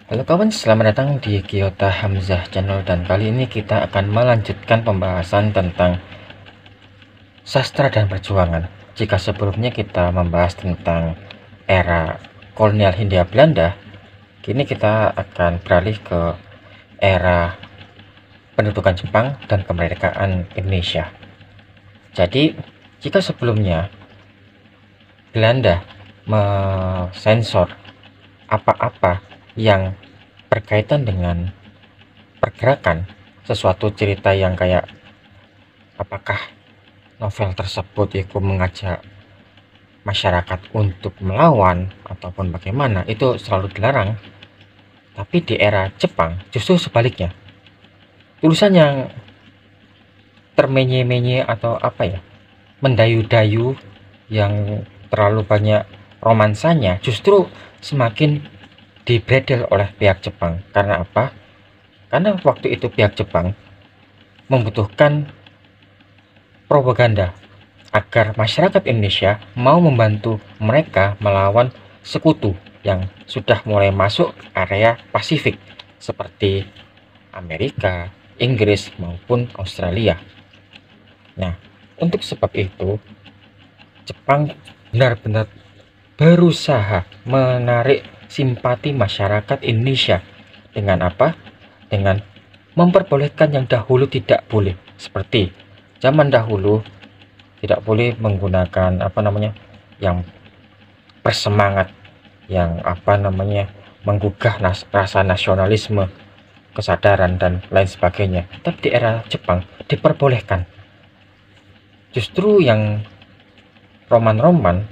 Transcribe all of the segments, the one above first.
Halo kawan, selamat datang di Kyota Hamzah Channel, dan kali ini kita akan melanjutkan pembahasan tentang sastra dan perjuangan. Jika sebelumnya kita membahas tentang era kolonial Hindia Belanda, kini kita akan beralih ke era pendudukan Jepang dan kemerdekaan Indonesia. Jadi, jika sebelumnya Belanda mensensor apa-apa yang berkaitan dengan pergerakan, sesuatu cerita yang kayak apakah novel tersebut itu mengajak masyarakat untuk melawan ataupun bagaimana, itu selalu dilarang. Tapi di era Jepang justru sebaliknya, tulisan yang termenye-menye atau apa ya, mendayu-dayu, yang terlalu banyak romansanya, justru semakin dibredel oleh pihak Jepang. Karena apa? Karena waktu itu pihak Jepang membutuhkan propaganda agar masyarakat Indonesia mau membantu mereka melawan sekutu yang sudah mulai masuk area Pasifik seperti Amerika, Inggris maupun Australia. Nah, untuk sebab itu Jepang benar-benar berusaha menarik simpati masyarakat Indonesia dengan apa? Dengan memperbolehkan yang dahulu tidak boleh. Seperti zaman dahulu tidak boleh menggunakan yang bersemangat, yang menggugah rasa nasionalisme, kesadaran dan lain sebagainya. Tapi di era Jepang diperbolehkan. Justru yang roman-roman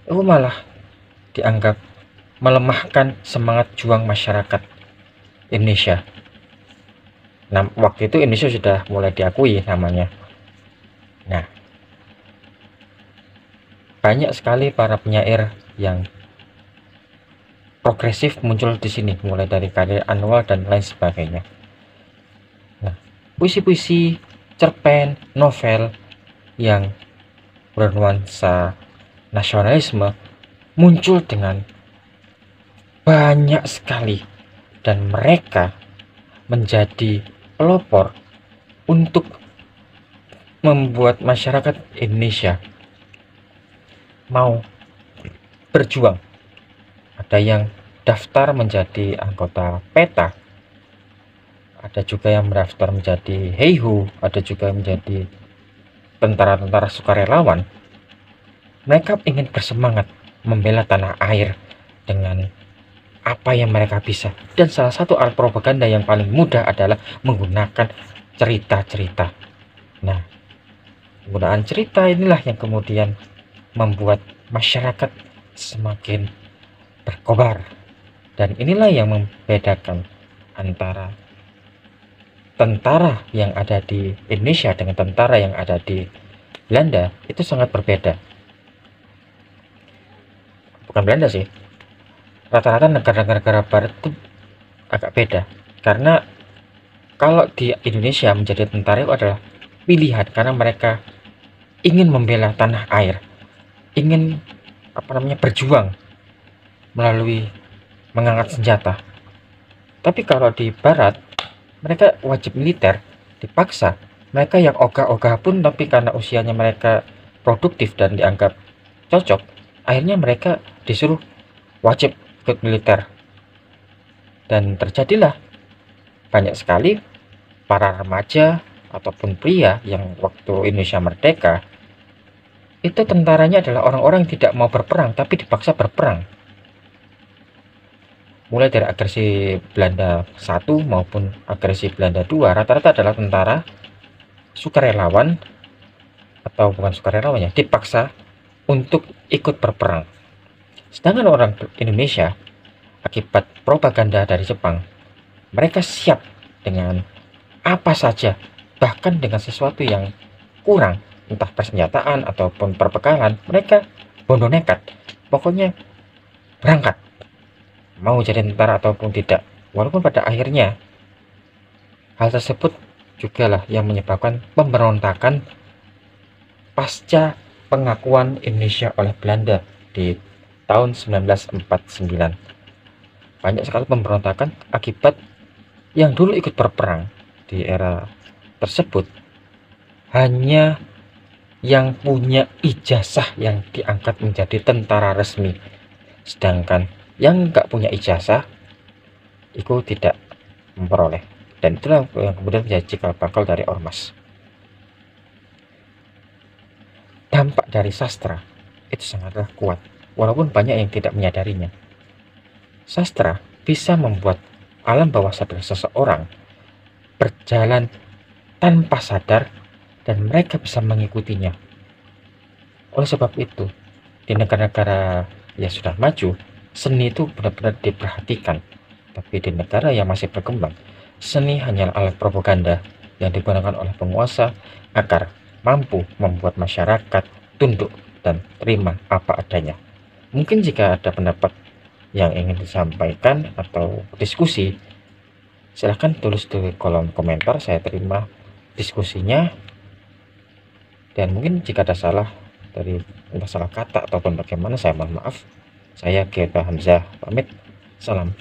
itu malah dianggap melemahkan semangat juang masyarakat Indonesia. Nah, waktu itu Indonesia sudah mulai diakui namanya. Nah, banyak sekali para penyair yang progresif muncul di sini, mulai dari karya Anwar dan lain sebagainya. Nah, puisi-puisi, cerpen, novel yang bernuansa nasionalisme muncul dengan banyak sekali, dan mereka menjadi pelopor untuk membuat masyarakat Indonesia mau berjuang. Ada yang daftar menjadi anggota PETA, ada juga yang mendaftar menjadi Heihu, ada juga menjadi tentara-tentara sukarelawan. Mereka ingin bersemangat membela tanah air dengan apa yang mereka bisa. Dan salah satu alat propaganda yang paling mudah adalah menggunakan cerita-cerita. Nah, penggunaan cerita inilah yang kemudian membuat masyarakat semakin berkobar. Dan inilah yang membedakan antara tentara yang ada di Indonesia dengan tentara yang ada di Belanda. Itu sangat berbeda. Bukan Belanda sih, rata-rata negara-negara barat itu agak beda. Karena kalau di Indonesia menjadi tentara itu adalah pilihan, karena mereka ingin membela tanah air, ingin berjuang melalui mengangkat senjata. Tapi kalau di barat, mereka wajib militer, dipaksa. Mereka yang ogah-ogah pun, tapi karena usianya mereka produktif dan dianggap cocok, akhirnya mereka disuruh wajib ikut militer. Dan terjadilah banyak sekali para remaja ataupun pria yang waktu Indonesia merdeka, itu tentaranya adalah orang-orang yang tidak mau berperang tapi dipaksa berperang. Mulai dari agresi Belanda 1 maupun agresi Belanda 2, rata-rata adalah tentara sukarelawan, atau bukan sukarelawan ya, dipaksa untuk ikut berperang. Sedangkan orang Indonesia, akibat propaganda dari Jepang, mereka siap dengan apa saja, bahkan dengan sesuatu yang kurang, entah persenjataan ataupun perbekalan, mereka bondo nekat. Pokoknya berangkat, mau jadi tentara ataupun tidak. Walaupun pada akhirnya hal tersebut juga lah yang menyebabkan pemberontakan pasca pengakuan Indonesia oleh Belanda di tahun 1949. banyak sekali pemberontakan akibat yang dulu ikut berperang di era tersebut hanya yang punya ijazah yang diangkat menjadi tentara resmi, sedangkan yang nggak punya ijazah itu tidak memperoleh, dan itulah yang kemudian menjadi cikal bakal dari ormas. Dampak dari sastra itu sangatlah kuat, walaupun banyak yang tidak menyadarinya. Sastra bisa membuat alam bawah sadar seseorang berjalan tanpa sadar dan mereka bisa mengikutinya. Oleh sebab itu, di negara-negara yang sudah maju, seni itu benar-benar diperhatikan. Tapi di negara yang masih berkembang, seni hanyalah alat propaganda yang digunakan oleh penguasa agar mampu membuat masyarakat tunduk dan terima apa adanya. Mungkin jika ada pendapat yang ingin disampaikan atau diskusi, silahkan tulis di kolom komentar, saya terima diskusinya. Dan mungkin jika ada salah dari entah salah kata ataupun bagaimana, saya mohon maaf. Saya Gyota Hamzah pamit. Salam.